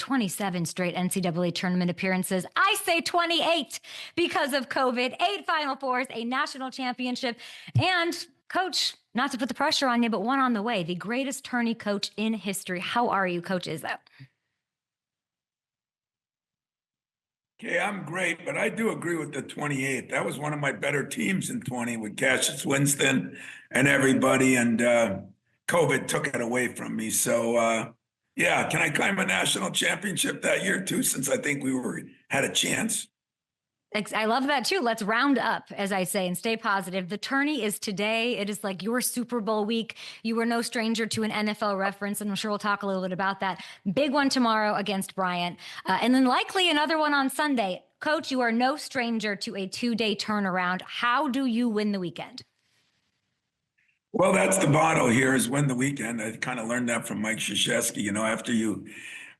27 straight NCAA tournament appearances. I say 28 because of COVID, 8 Final Fours, a national championship, and Coach, not to put the pressure on you, but one on the way, the greatest tourney coach in history. How are you, Coach Izzo? Okay, I'm great, but I do agree with the 28th. That was one of my better teams in 20 with Cassius Winston and everybody, and COVID took it away from me. So, yeah, can I claim a national championship that year too, since I think we had a chance? I love that too. Let's round up, as I say, and stay positive. The tourney is today. It is like your Super Bowl week. You were no stranger to an NFL reference, and I'm sure we'll talk a little bit about that. Big one tomorrow against Bryant, and then likely another one on Sunday. Coach, you are no stranger to a 2-day turnaround. How do you win the weekend? Well, that's the motto here, is win the weekend. I kind of learned that from Mike Krzyzewski. You know, after you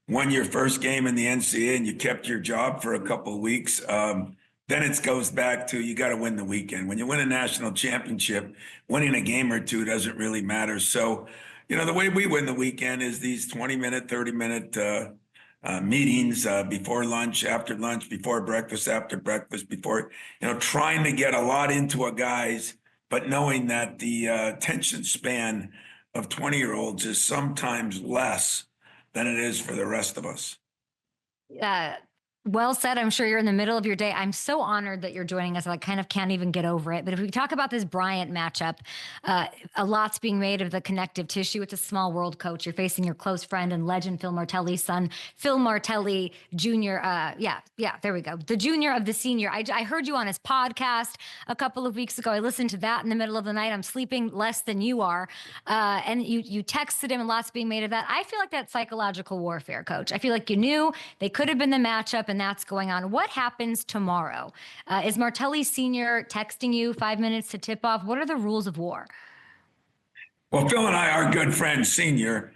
won your first game in the NCAA and you kept your job for a couple of weeks, then it goes back to you got to win the weekend. When you win a national championship, winning a game or two doesn't really matter. So, you know, the way we win the weekend is these 20-minute, 30-minute meetings before lunch, after lunch, before breakfast, after breakfast, before, you know, trying to get a lot into a guy's, but knowing that the attention span of 20-year-olds is sometimes less than it is for the rest of us. Well said. I'm sure you're in the middle of your day. I'm so honored that you're joining us. I kind of can't even get over it. But if we talk about this Bryant matchup, a lot's being made of the connective tissue. It's a small world, Coach. You're facing your close friend and legend Phil Martelli's son, Phil Martelli Jr. There we go. The junior of the senior. I heard you on his podcast a couple of weeks ago. I listened to that in the middle of the night. I'm sleeping less than you are. And you texted him, and lots being made of that. I feel like that's psychological warfare, Coach. I feel like you knew they could have been the matchup, and that's going on. What happens tomorrow? Is Martelli Sr. texting you 5 minutes to tip off? What are the rules of war? Well, Phil and I are good friends, Senior,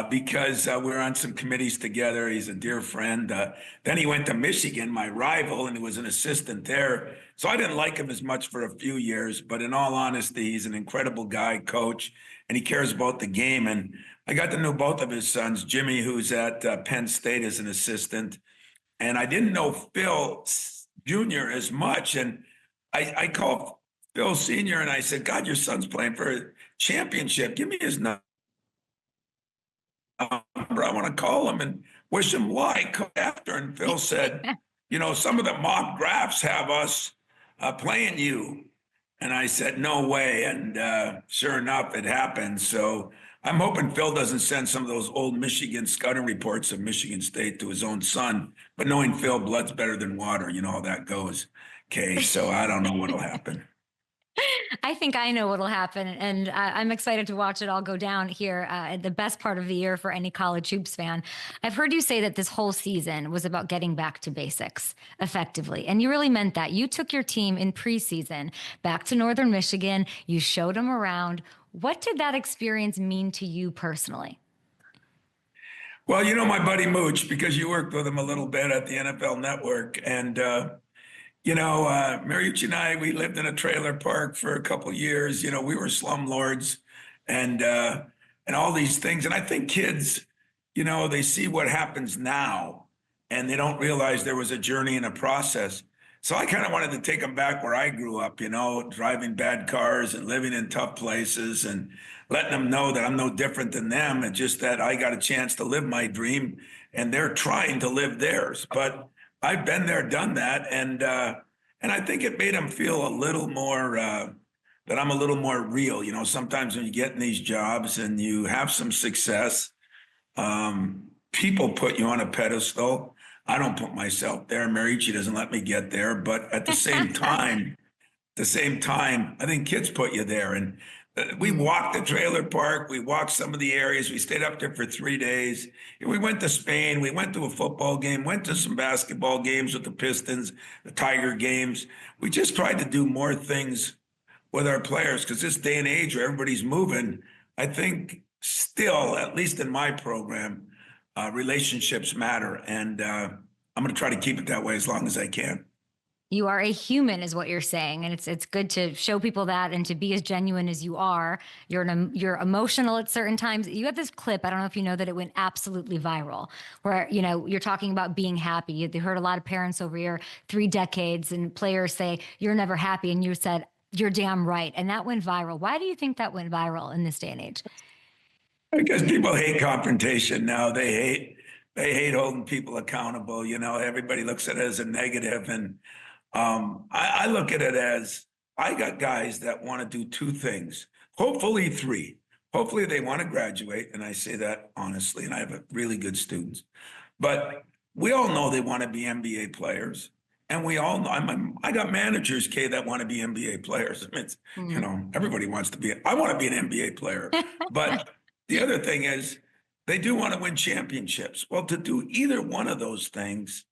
because we're on some committees together. He's a dear friend. Then he went to Michigan, my rival, and he was an assistant there. So I didn't like him as much for a few years, but in all honesty, he's an incredible guy, coach, and he cares about the game. And I got to know both of his sons, Jimmy, who's at Penn State as an assistant, and I didn't know Phil Jr. as much. And I called Phil Sr. and I said, God, your son's playing for a championship. Give me his number. I want to call him and wish him luck after. And Phil said, you know, some of the mock drafts have us playing you. And I said, no way. And sure enough, it happened. So I'm hoping Phil doesn't send some of those old Michigan scouting reports of Michigan State to his own son. But knowing Phil, blood's better than water. You know how that goes. Okay, so I don't know what'll happen. I think I know what'll happen, and I'm excited to watch it all go down here at the best part of the year for any college hoops fan. I've heard you say that this whole season was about getting back to basics effectively, and you really meant that. You took your team in preseason back to Northern Michigan. You showed them around. What did that experience mean to you personally? Well, you know my buddy Mooch, because you worked with him a little bit at the NFL Network, and you know, Mariucci and I, we lived in a trailer park for a couple of years. You know, we were slumlords and all these things. And I think kids, you know, they see what happens now and they don't realize there was a journey and a process. So I kind of wanted to take them back where I grew up, you know, driving bad cars and living in tough places and letting them know that I'm no different than them. And just that I got a chance to live my dream and they're trying to live theirs. But I've been there, done that, and I think it made them feel a little more that I'm a little more real. You know, sometimes when you get in these jobs and you have some success, people put you on a pedestal. I don't put myself there. Mariucci doesn't let me get there, but at the same time, I think kids put you there. And we walked the trailer park. We walked some of the areas. We stayed up there for 3 days. We went to Spain. We went to a football game, went to some basketball games with the Pistons, the Tiger games. We just tried to do more things with our players because this day and age where everybody's moving, I think still, at least in my program, relationships matter. And I'm going to try to keep it that way as long as I can. You are a human is what you're saying. And it's good to show people that and to be as genuine as you are. You're emotional at certain times. You had this clip, I don't know if you know that it went absolutely viral, where, you're talking about being happy. You heard a lot of parents over your 3 decades and players say, you're never happy. And you said, you're damn right. And that went viral. Why do you think that went viral in this day and age? Because people hate confrontation now. They hate holding people accountable. Everybody looks at it as a negative. And I look at it as I got guys that want to do two things, hopefully three. Hopefully they want to graduate. And I say that honestly, and I have really good students. But we all know they want to be NBA players. And we all know, I got managers, Kay, that want to be NBA players. I mean, everybody wants to be, I want to be an NBA player. But the other thing is, they do want to win championships. Well, to do either one of those things,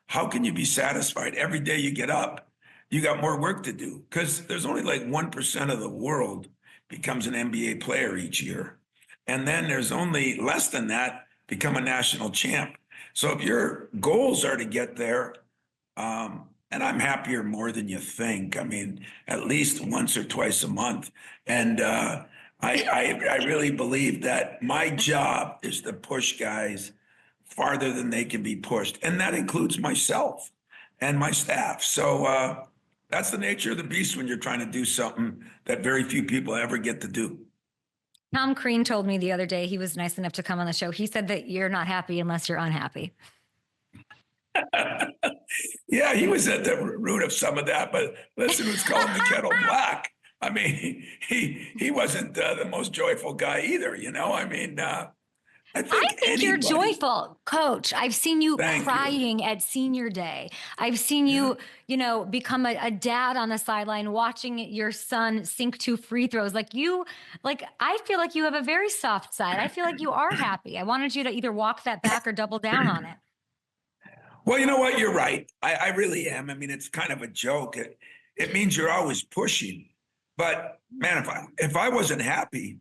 how can you be satisfied? Every day you get up, you got more work to do, because there's only like 1% of the world becomes an NBA player each year. And then there's only less than that become a national champ. So if your goals are to get there, and I'm happier more than you think. I mean, at least once or twice a month. And I really believe that my job is to push guys farther than they can be pushed. And that includes myself and my staff. So that's the nature of the beast when you're trying to do something that very few people ever get to do. Tom Crean told me the other day, he was nice enough to come on the show. He said that you're not happy unless you're unhappy. Yeah, he was at the root of some of that, but listen, who's calling the kettle black? I mean, he wasn't the most joyful guy either, I mean, I think you're joyful, Coach. I've seen you crying at senior day. I've seen you, become a dad on the sideline, watching your son sink 2 free throws. I feel like you have a very soft side. I feel like you are happy. I wanted you to either walk that back or double down on it. Well, you know what? You're right. I really am. I mean, it's kind of a joke. It means you're always pushing. But man, if I wasn't happy,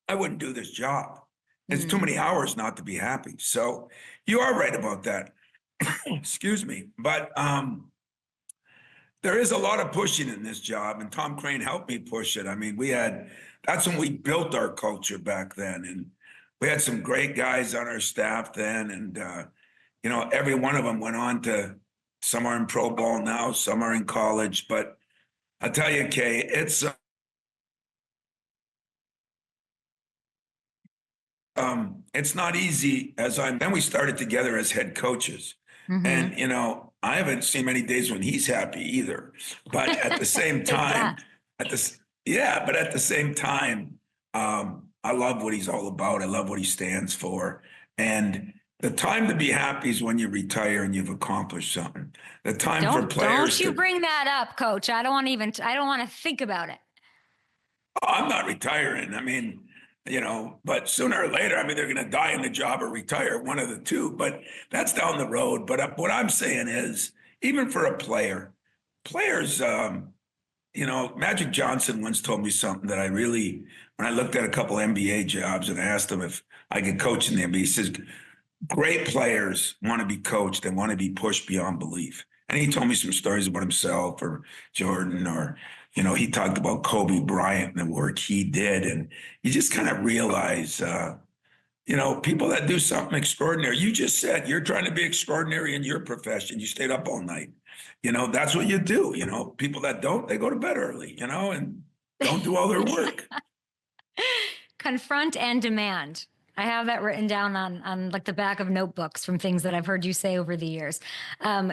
I wouldn't do this job. It's too many hours not to be happy. So you are right about that. Excuse me. But there is a lot of pushing in this job, and Tom Crean helped me push it. I mean, that's when we built our culture back then. And we had some great guys on our staff then. And, every one of them went on to, some are in pro ball now, some are in college. But I tell you, Kay, it's not easy. Then we started together as head coaches. Mm-hmm. And, I haven't seen many days when he's happy either. But at the same time, but at the same time, I love what he's all about. I love what he stands for. And the time to be happy is when you retire and you've accomplished something. The time for players. Don't you bring that up, Coach. I don't want to think about it. Oh, I'm not retiring. I mean, but sooner or later, I mean, they're going to die in the job or retire, one of the two, but that's down the road. But what I'm saying is, even for a players, Magic Johnson once told me something that when I looked at a couple NBA jobs and I asked him if I could coach in the NBA, he says, great players want to be coached and want to be pushed beyond belief. And he told me some stories about himself or Jordan, or, he talked about Kobe Bryant and the work he did. And you just kind of realize, people that do something extraordinary. You just said you're trying to be extraordinary in your profession. You stayed up all night. That's what you do. People that don't, they go to bed early, and don't do all their work. Confront and demand. I have that written down on like the back of notebooks from things that I've heard you say over the years.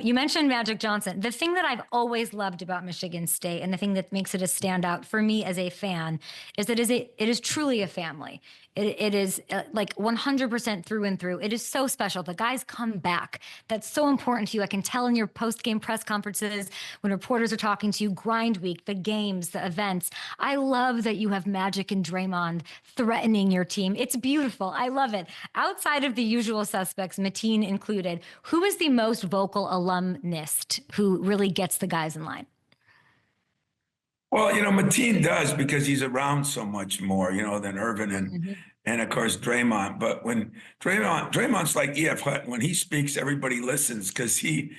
You mentioned Magic Johnson. The thing that I've always loved about Michigan State, and the thing that makes it a standout for me as a fan, is that it is truly a family. It is like 100% through and through. It is so special. The guys come back. That's so important to you. I can tell in your post-game press conferences when reporters are talking to you, grind week, the games, the events. I love that you have Magic and Draymond threatening your team. It's beautiful. I love it. Outside of the usual suspects, Mateen included, who is the most vocal alumnist who really gets the guys in line? Well, Mateen does, because he's around so much more, than Irvin and of course Draymond. But when Draymond's like E.F. Hutton, when he speaks, everybody listens because he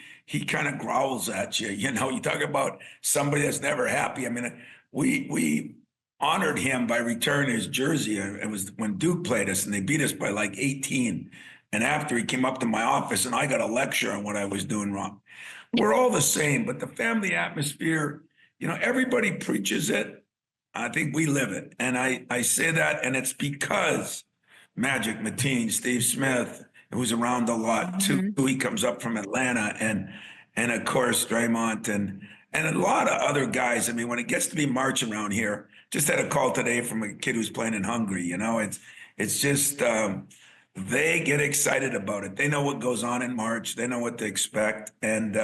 kind of growls at you. You know, you talk about somebody that's never happy. I mean, we honored him by returning his jersey. It was when Duke played us, and they beat us by like 18. And after, he came up to my office, and I got a lecture on what I was doing wrong. We're all the same, but the family atmosphere, you know, everybody preaches it. I think we live it. And I say that, and it's because Magic Mateen, Steve Smith, who's around a lot too. He comes up from Atlanta, and of course Draymond and a lot of other guys. I mean, when it gets to be March around here, just had a call today from a kid who's playing in Hungary. You know, it's just they get excited about it. They know what goes on in March. They know what to expect, and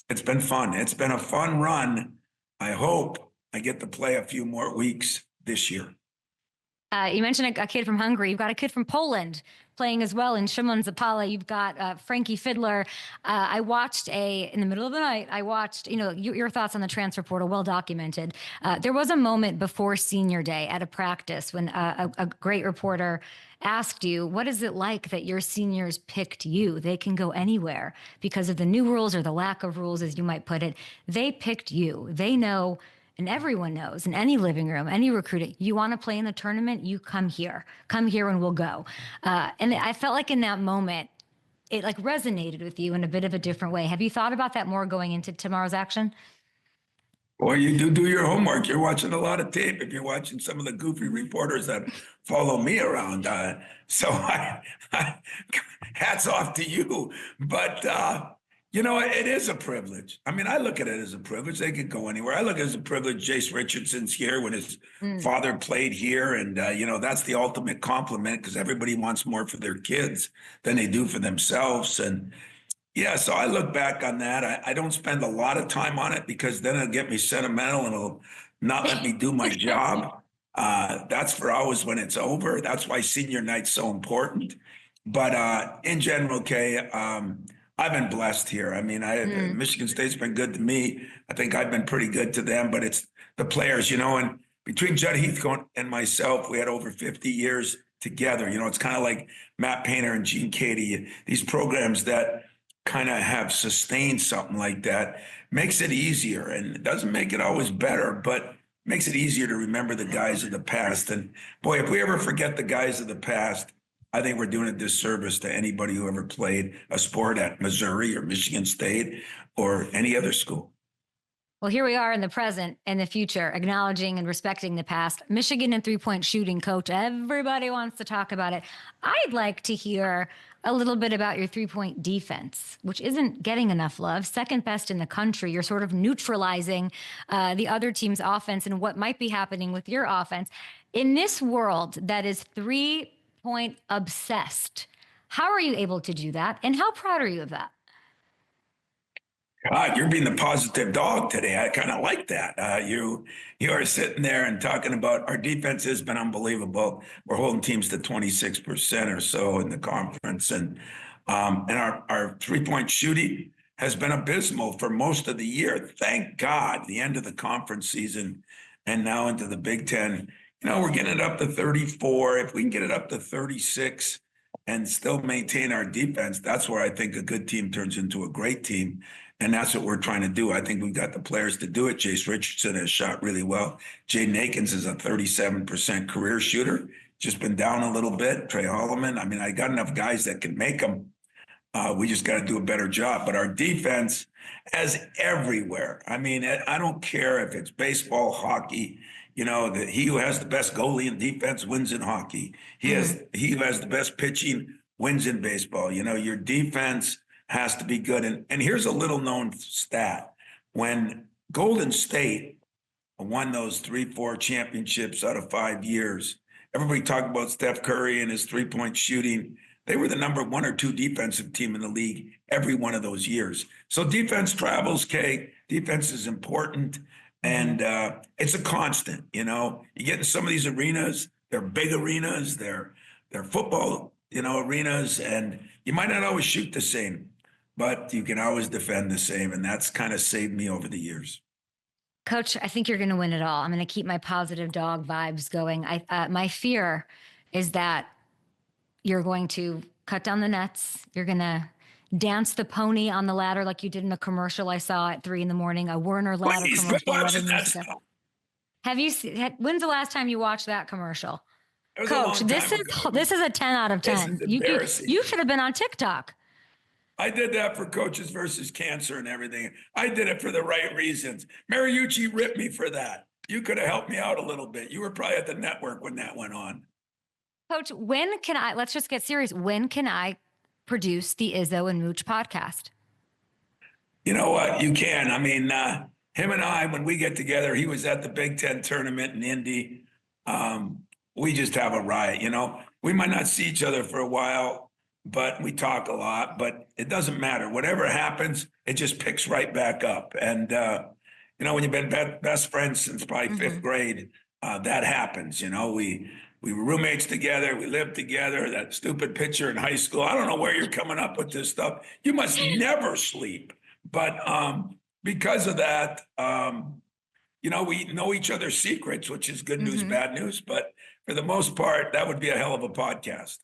it's been fun. It's been a fun run. I hope I get to play a few more weeks this year. You mentioned a kid from Hungary. You've got a kid from Poland playing as well in Szymon Zapala. You've got Frankie Fiddler. I watched in the middle of the night, I watched, you know, your thoughts on the transfer portal, well documented. There was a moment before senior day at a practice when a great reporter asked you, what is it like that your seniors picked you? They can go anywhere because of the new rules or the lack of rules, as you might put it. They picked you. They know. And everyone knows in any living room, any recruiting, you want to play in the tournament, you come here and we'll go. And I felt like in that moment, it like resonated with you in a bit of a different way. Have you thought about that more going into tomorrow's action? Well, you do your homework. You're watching a lot of tape if you're watching some of the goofy reporters that follow me around. So hats off to you. But, you know, it is a privilege. I mean, I look at it as a privilege. They could go anywhere. I look at it as a privilege. Jace Richardson's here when his father played here. And, you know, that's the ultimate compliment because everybody wants more for their kids than they do for themselves. And, yeah, so I look back on that. I don't spend a lot of time on it because then it'll get me sentimental and it'll not let me do my job. That's for always when it's over. That's why senior night's so important. But in general, Kay, I've been blessed here. I mean, Michigan State's been good to me. I think I've been pretty good to them, but it's the players, you know, and between Judd Heathcote and myself, we had over 50 years together. You know, it's kind of like Matt Painter and Gene Katie, these programs that kind of have sustained something like that makes it easier, and it doesn't make it always better, but makes it easier to remember the guys of the past. And boy, if we ever forget the guys of the past, I think we're doing a disservice to anybody who ever played a sport at Missouri or Michigan State or any other school. Well, here we are in the present and the future, acknowledging and respecting the past. Michigan and three-point shooting, coach. Everybody wants to talk about it. I'd like to hear a little bit about your three-point defense, which isn't getting enough love. Second best in the country. You're sort of neutralizing the other team's offense and what might be happening with your offense. In this world that is three-point obsessed, how are you able to do that? And how proud are you of that? God, you're being the positive dog today. I kind of like that. You are sitting there and talking about our defense has been unbelievable. We're holding teams to 26% or so in the conference, and our 3-point shooting has been abysmal for most of the year. Thank God, the end of the conference season, and now into the Big Ten. You know, we're getting it up to 34. If we can get it up to 36 and still maintain our defense, that's where I think a good team turns into a great team. And that's what we're trying to do. I think we've got the players to do it. Jace Richardson has shot really well. Jaden Akins is a 37% career shooter. Just been down a little bit. Trey Holloman. I mean, I got enough guys that can make them. We just got to do a better job. But our defense, as everywhere, I mean, I don't care if it's baseball, hockey. You know, he who has the best goalie in defense wins in hockey. He who has the best pitching wins in baseball. You know, your defense has to be good. And here's a little known stat. When Golden State won those 3-4 championships out of 5 years, everybody talked about Steph Curry and his 3-point shooting. They were the number 1 or 2 defensive team in the league every one of those years. So defense travels, Kay. Defense is important. And it's a constant, you know. You get in some of these arenas, they're big arenas, they're football, you know, arenas, and you might not always shoot the same, but you can always defend the same. And that's kind of saved me over the years. Coach, I think you're going to win it all. I'm going to keep my positive dog vibes going. My fear is that you're going to cut down the nets. You're going to dance the pony on the ladder like you did in a commercial I saw at 3 a.m, a Werner ladder Please commercial quit 11 watching that years ago. stuff. Have you seen, when's the last time you watched that commercial? It was Coach, a long time ago. this is a 10 out of 10. This is embarrassing. You should have been on TikTok. I did that for Coaches versus Cancer and everything. I did it for the right reasons. Mariucci ripped me for that. You could have helped me out a little bit. You were probably at the network when that went on. Coach, when can I, let's just get serious. When can I produce the Izzo and Mooch podcast? You know what? You can. I mean, him and I, when we get together, he was at the Big Ten tournament in Indy. We just have a riot, you know. We might not see each other for a while, but we talk a lot, but it doesn't matter. Whatever happens, it just picks right back up. And, you know, when you've been best friends since probably fifth grade, that happens. You know, we were roommates together. We lived together. That stupid picture in high school. I don't know where you're coming up with this stuff. You must never sleep. But because of that, you know, we know each other's secrets, which is good news, bad news. But for the most part, that would be a hell of a podcast.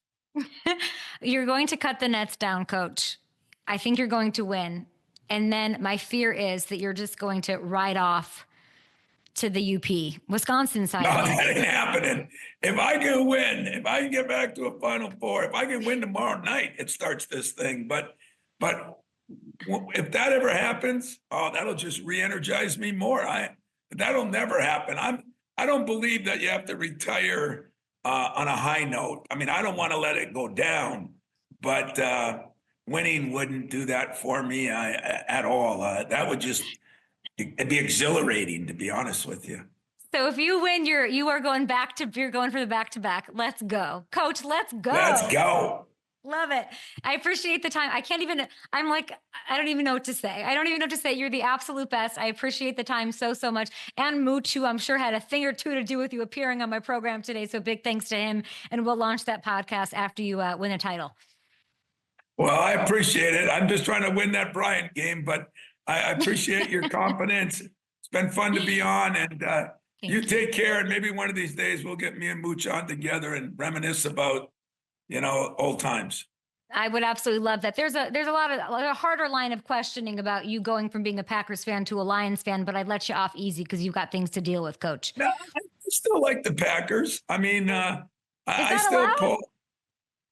You're going to cut the nets down, Coach. I think you're going to win. And then my fear is that you're just going to ride off to the UP, Wisconsin side. No, that ain't happening. If I can win, if I can get back to a Final Four, if I can win tomorrow night, it starts this thing. But if that ever happens, oh, that'll just re-energize me more. That'll never happen. I don't believe that you have to retire on a high note. I mean, I don't want to let it go down, but winning wouldn't do that for me at all. That would just, it'd be exhilarating, to be honest with you. So if you win, you're going for the back-to-back. Let's go. Coach, let's go. Let's go. Love it. I appreciate the time. I don't even know what to say. I don't even know what to say. You're the absolute best. I appreciate the time so much. And Mooch, who I'm sure had a thing or two to do with you appearing on my program today. So big thanks to him. And we'll launch that podcast after you win a title. Well, I appreciate it. I'm just trying to win that Bryant game, but I appreciate your confidence. It's been fun to be on, and you take care. And maybe one of these days we'll get me and Mooch on together and reminisce about, you know, old times. I would absolutely love that. There's a harder line of questioning about you going from being a Packers fan to a Lions fan, but I'd let you off easy because you've got things to deal with, Coach. No, I still like the Packers. I mean, I still pull.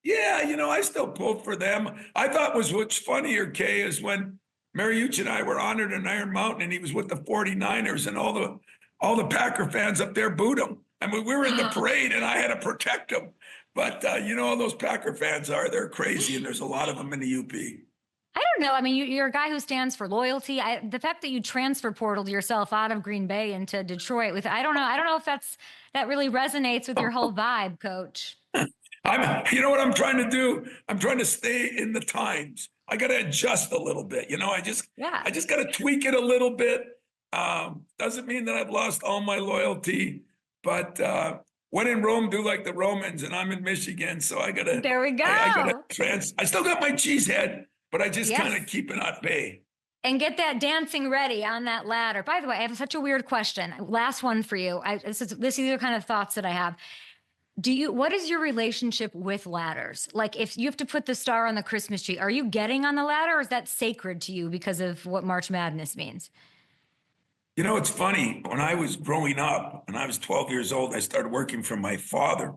Yeah, you know, I still pull for them. I thought what's funnier, Kay, is when Mariucci and I were honored in Iron Mountain and he was with the 49ers and all the Packer fans up there booed him. I mean, we were in the parade and I had to protect him. But you know, those Packer fans they're crazy, and there's a lot of them in the UP. I don't know. I mean, you're a guy who stands for loyalty. The fact that you transfer portaled yourself out of Green Bay into Detroit I don't know if that really resonates with your whole vibe, Coach. You know what I'm trying to do? I'm trying to stay in the times. I got to adjust a little bit. You know, I just got to tweak it a little bit. Doesn't mean that I've lost all my loyalty, but when in Rome, do like the Romans, and I'm in Michigan, so I gotta. There we go. I still got my cheese head, but I just kind of keep it at bay. And get that dancing ready on that ladder. By the way, I have such a weird question. Last one for you. These are kind of thoughts that I have. What is your relationship with ladders? Like, if you have to put the star on the Christmas tree, are you getting on the ladder, or is that sacred to you because of what March Madness means? You know, it's funny. When I was growing up, when I was 12 years old, I started working for my father.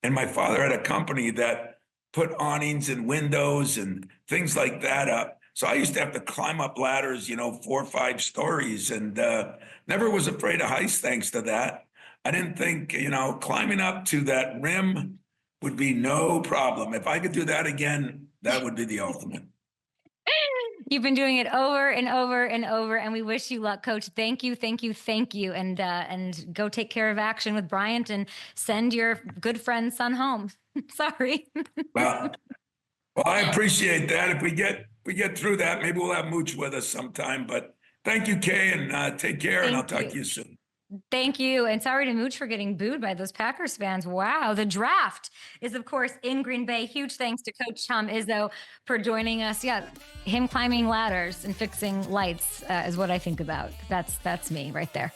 And my father had a company that put awnings and windows and things like that up. So I used to have to climb up ladders, you know, 4 or 5 stories, and never was afraid of heights thanks to that. I didn't think, you know, climbing up to that rim would be no problem. If I could do that again, that would be the ultimate. You've been doing it over and over and over, and we wish you luck, Coach. Thank you. And go take care of action with Bryant and send your good friend's son home. Sorry. Well, I appreciate that. If we get through that, maybe we'll have Mooch with us sometime. But thank you, Kay, and take care, and I'll talk to you soon. Thank you. And sorry to Mooch for getting booed by those Packers fans. Wow. The draft is, of course, in Green Bay. Huge thanks to Coach Tom Izzo for joining us. Yeah, him climbing ladders and fixing lights is what I think about. That's me right there.